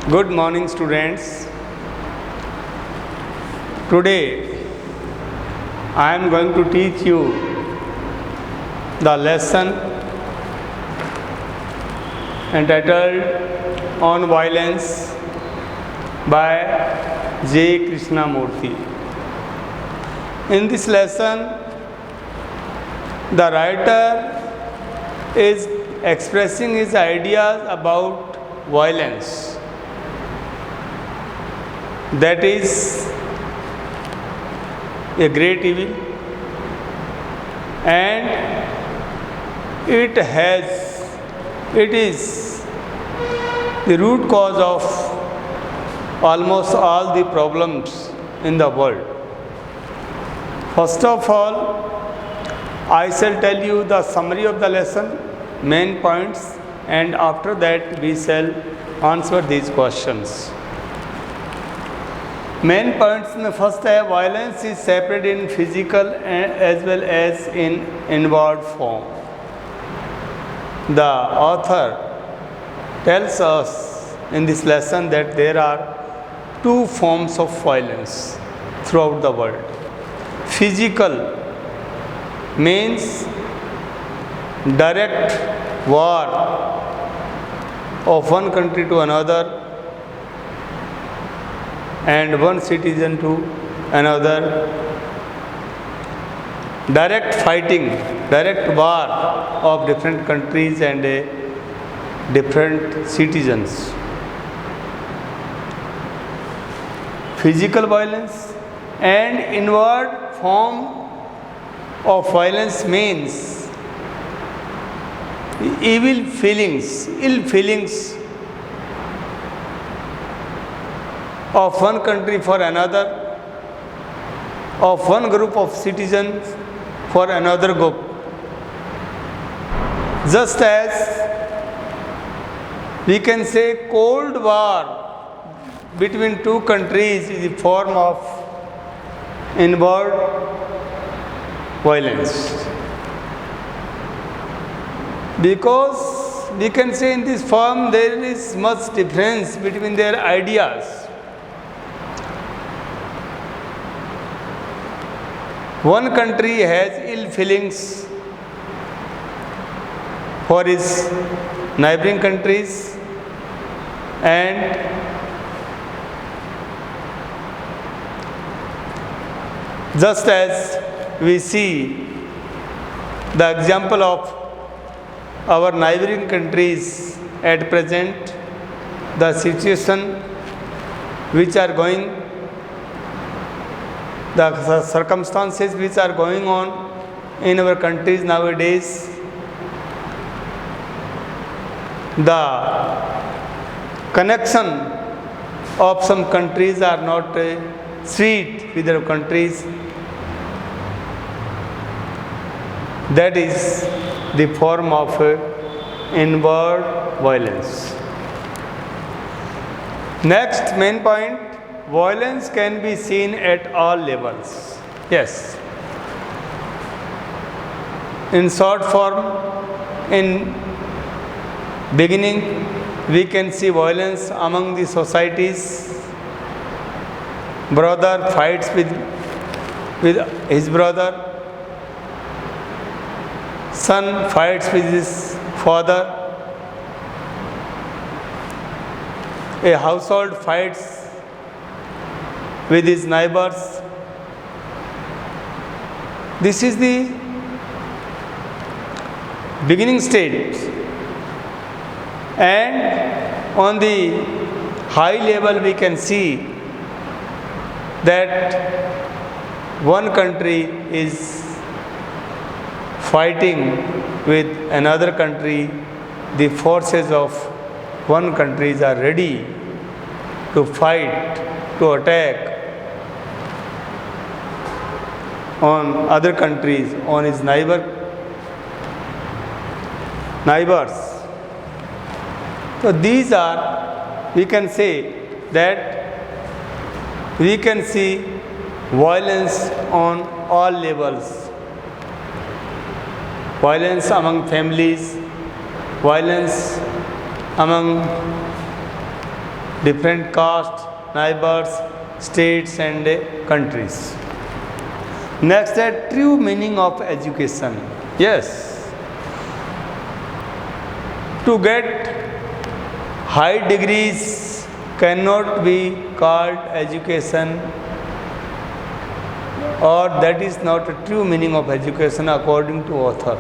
Good morning, students. Today I am going to teach you the lesson entitled On Violence by J. Krishnamurthy. In this lesson, the writer is expressing his ideas about violence. That is a great evil, and it is the root cause of almost all the problems in the world. First of all, I shall tell you the summary of the lesson, main points, and after that we shall answer these questions. Main points में first है violence is separate in physical as well as in inward form. The author tells us in this lesson that there are two forms of violence throughout the world. Physical means direct war of one country to another and one citizen to another. Direct fighting, direct war of different countries and different citizens. Physical violence and inward form of violence means evil feelings, ill feelings of one country for another, of one group of citizens for another group. Just as we can say Cold War between two countries is a form of inward violence. Because we can say in this form there is much difference between their ideas. One country has ill feelings for its neighboring countries, and just as we see the example of our neighboring countries at present, the situation which are going, the circumstances which are going on in our countries nowadays, the connection of some countries are not sweet with their countries. That is the form of inward violence. Next main point, violence can be seen at all levels. Yes. In short form, in beginning, we can see violence among the societies. Brother fights with his brother. Son fights with his father. A household fights with his neighbors. This is the beginning stage, and on the high level we can see that one country is fighting with another country. The forces of one country are ready to fight, to attack on other countries, on his neighbors. So these are, we can say that we can see violence on all levels. Violence among families, violence among different castes, neighbors, states and countries. Next, the true meaning of education. Yes, to get high degrees cannot be called education, or that is not a true meaning of education according to author.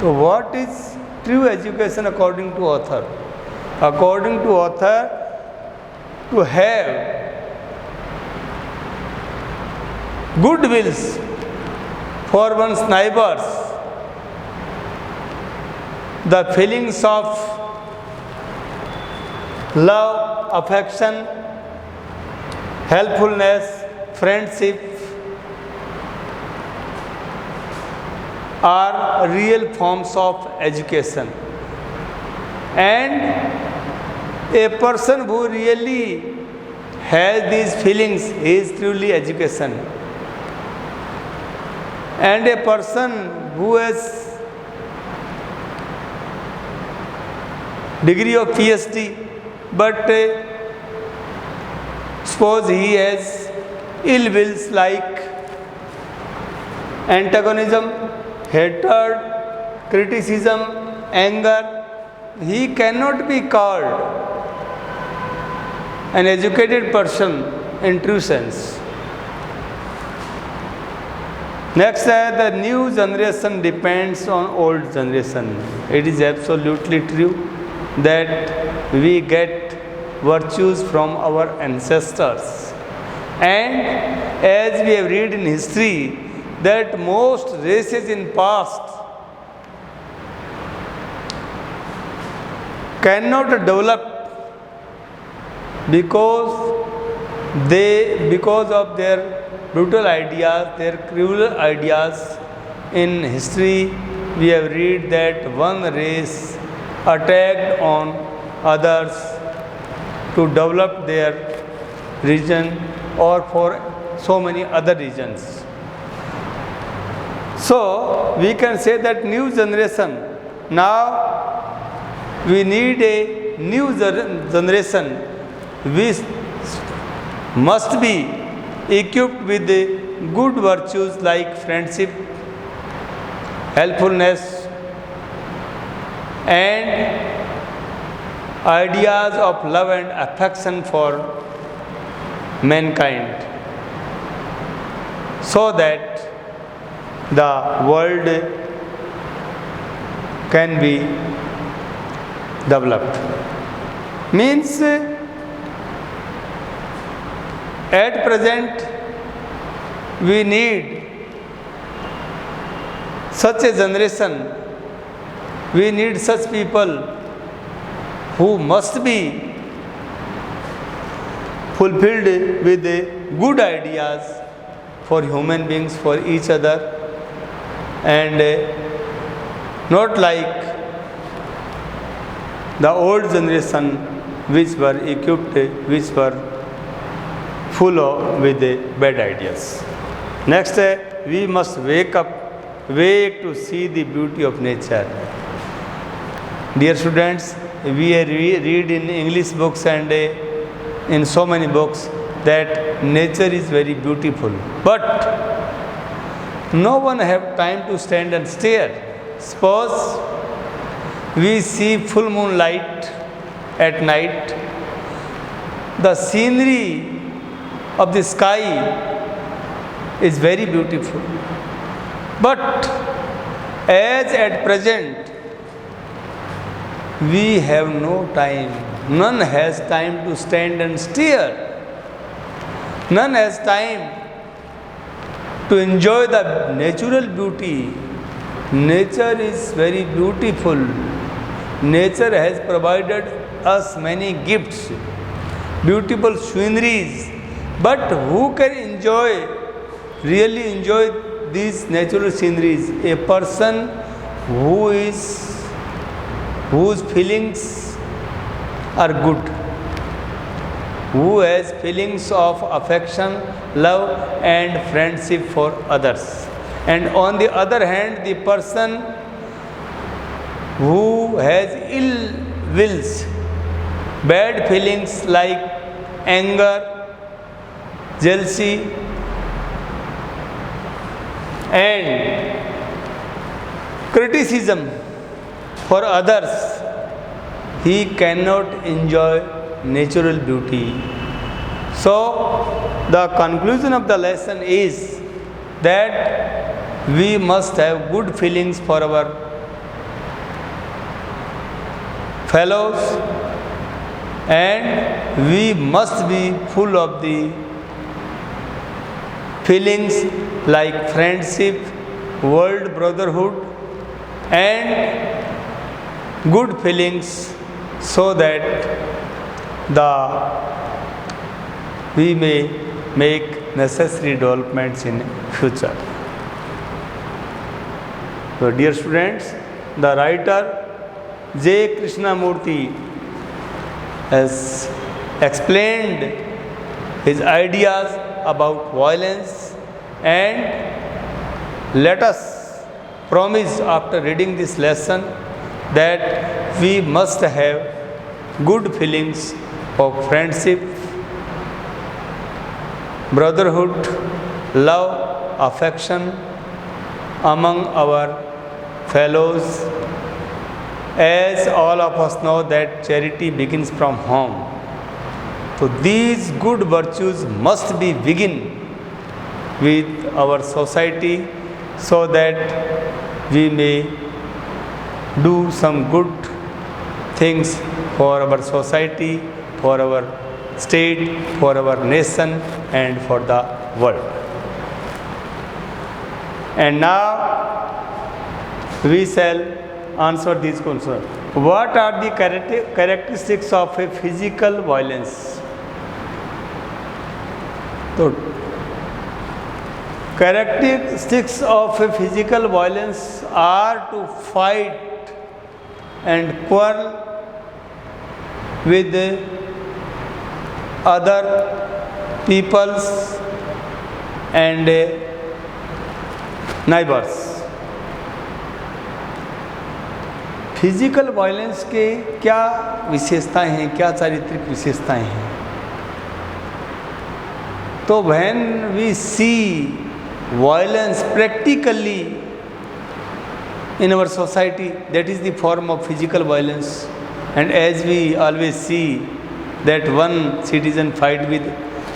So what is true education according to author? According to author, to have good wills for one's neighbors, the feelings of love, affection, helpfulness, friendship are real forms of education. And a person who really has these feelings is truly education. And a person who has degree of PhD, but suppose he has ill wills like antagonism, hatred, criticism, anger, he cannot be called an educated person in true sense. Next, the new generation depends on old generation. It is absolutely true that we get virtues from our ancestors. And as we have read in history, that most races in past cannot develop because of their brutal ideas, their cruel ideas. In history, we have read that one race attacked on others to develop their region or for so many other regions. So, we can say that new generation, now we need a new generation which must be equipped with the good virtues like friendship, helpfulness, and ideas of love and affection for mankind, so that the world can be developed. Means, at present, we need such a generation, we need such people who must be fulfilled with good ideas for human beings, for each other, and not like the old generation which were equipped, which were full of with bad ideas. Next, we must wake to see the beauty of nature. Dear students, we read in English books and in so many books that nature is very beautiful, but no one have time to stand and stare. Suppose we see full moonlight at night, the scenery of the sky is very beautiful. But as at present, we have no time. None has time to stand and stare. None has time to enjoy the natural beauty. Nature is very beautiful. Nature has provided us many gifts, beautiful sceneries. But who can really enjoy these natural sceneries? A person whose feelings are good, who has feelings of affection, love and friendship for others. And on the other hand, the person who has ill wills, bad feelings like anger, jealousy, and criticism for others, he cannot enjoy natural beauty. So, the conclusion of the lesson is that we must have good feelings for our fellows, and we must be full of the feelings like friendship, world brotherhood, and good feelings, so that we may make necessary developments in future. So, dear students, the writer J. Krishnamurti has explained his ideas about violence, and let us promise after reading this lesson that we must have good feelings of friendship, brotherhood, love, affection among our fellows, as all of us know that charity begins from home. So these good virtues must be begin with our society, so that we may do some good things for our society, for our state, for our nation, and for the world. And now we shall answer these questions. What are the characteristics of a physical violence? So, characteristics of a physical violence are to fight and quarrel with other peoples and neighbors. Physical violence के क्या विशेषताएं हैं, क्या चारित्रिक विशेषताएं हैं? तो when we see violence practically in our society, that is the form of physical violence. And as we always see that one citizen fight with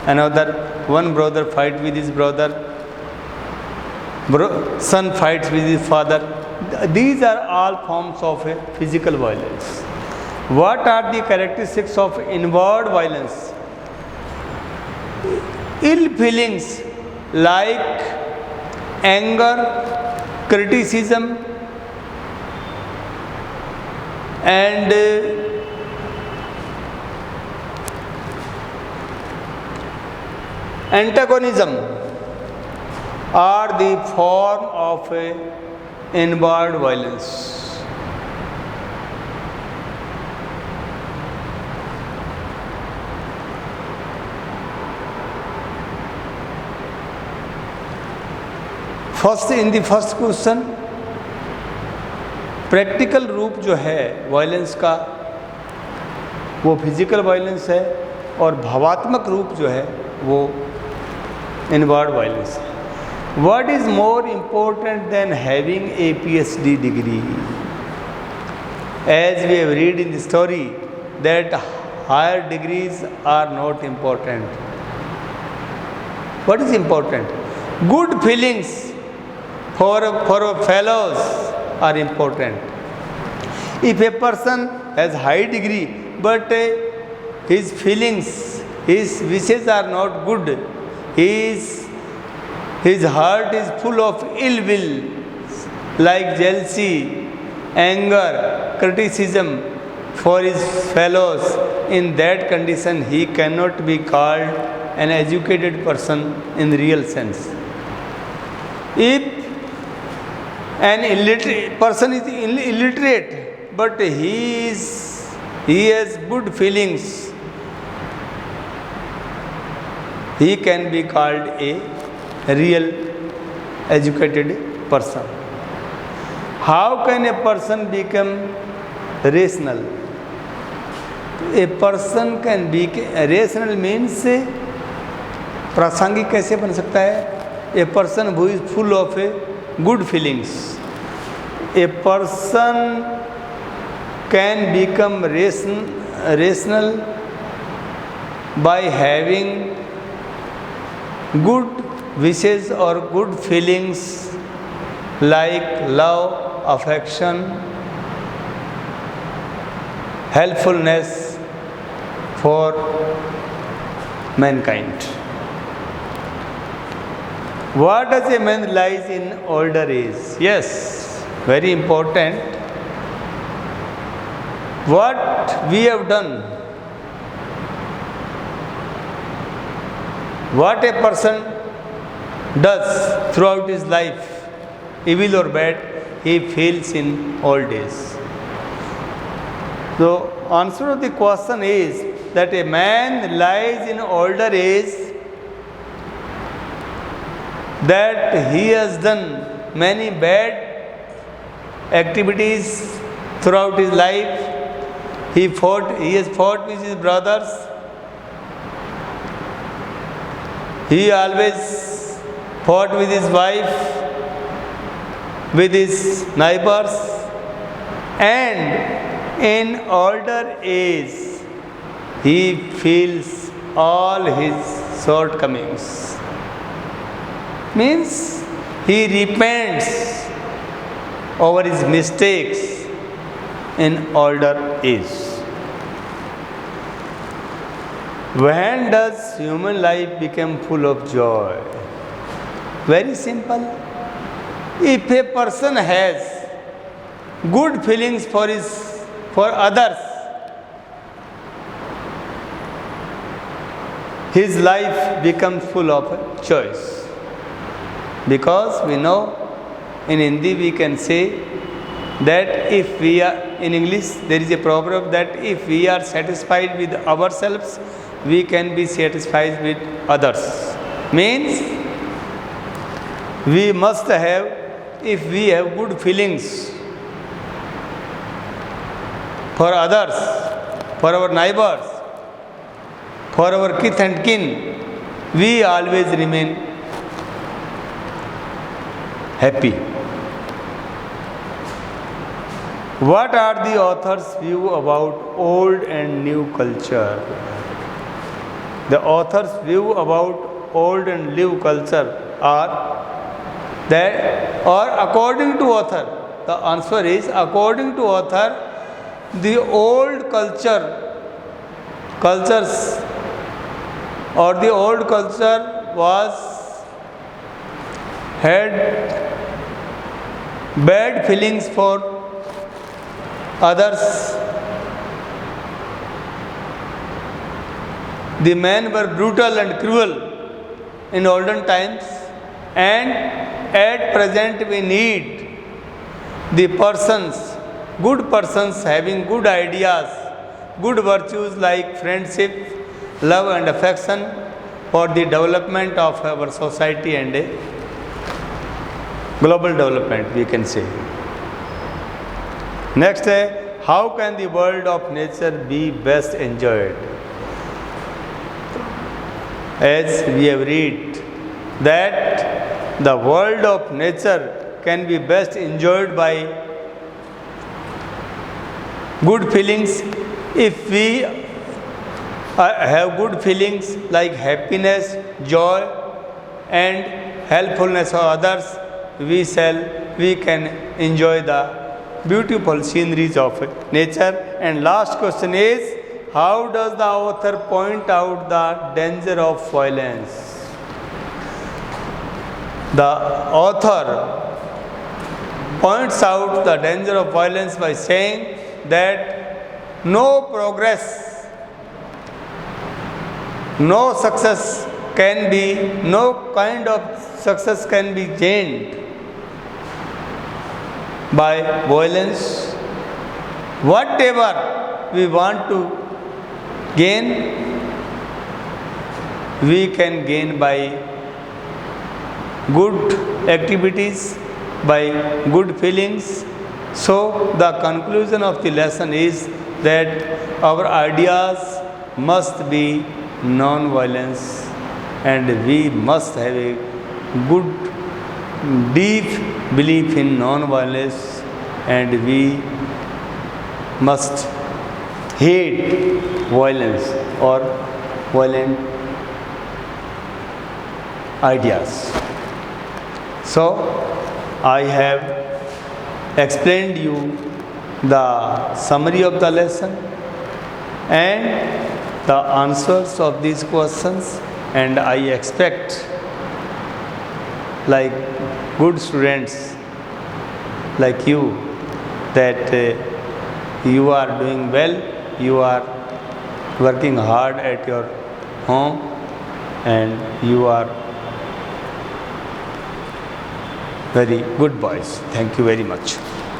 another, one brother fight with his brother, son fights with his father, these are all forms of physical violence. What are the characteristics of inward violence? Ill feelings like anger, criticism, and antagonism are the form of inward violence. In the first question, practical रूप जो है violence का वो physical violence है, और भावात्मक रूप जो है वो इनवर्ड वायलेंस है. What is more important than having a PhD degree? As we have read in the story that higher degrees are not important. What is important? Good feelings for our fellows are important. If a person has high degree but his feelings, his wishes are not good, his heart is full of ill will like jealousy, anger, criticism for his fellows, in that condition he cannot be called an educated person in real sense. If an illiterate person is illiterate but he has good feelings, he can be called a real educated person. How can a person become rational? A person can be, rational means प्रासंगिक कैसे बन सकता है? A person who is full of a good feelings. A person can become rational by having good wishes or good feelings like love, affection, helpfulness for mankind. What does a man lies in older age? Yes, very important. What we have done, what a person does throughout his life, evil or bad, he feels in old age. So, answer of the question is that a man lies in older age, that he has done many bad activities throughout his life. He has fought with his brothers. He always fought with his wife, with his neighbors, and in older age he feels all his shortcomings. Means he repents over his mistakes in older age. When does human life become full of joy? Very simple. If a person has good feelings for others, his life becomes full of joys. Because we know in Hindi we can say that if we are, in English there is a proverb that if we are satisfied with ourselves, we can be satisfied with others. Means we must have, if we have good feelings for others, for our neighbors, for our kith and kin, we always remain happy. What are the author's view about old and new culture? The author's view about old and new culture are that, or according to author, the answer is according to author, the old cultures or the old culture had bad feelings for others. The men were brutal and cruel in olden times, and at present we need the good persons having good ideas, good virtues like friendship, love and affection for the development of our society and global development, we can say. Next, how can the world of nature be best enjoyed? As we have read that the world of nature can be best enjoyed by good feelings. If we have good feelings like happiness, joy and helpfulness of others, we can enjoy the beautiful sceneries of nature. And last question is, how does the author point out the danger of violence? The author points out the danger of violence by saying that no progress, no success can be, no kind of success can be gained by violence. Whatever we want to gain, we can gain by good activities, by good feelings. So the conclusion of the lesson is that our ideas must be non-violence, and we must have a good, deep belief in non-violence, and we must hate violence or violent ideas. So I have explained you the summary of the lesson and the answers of these questions, and I expect, like good students like you, that you are doing well, you are working hard at your home, and you are very good boys. Thank you very much.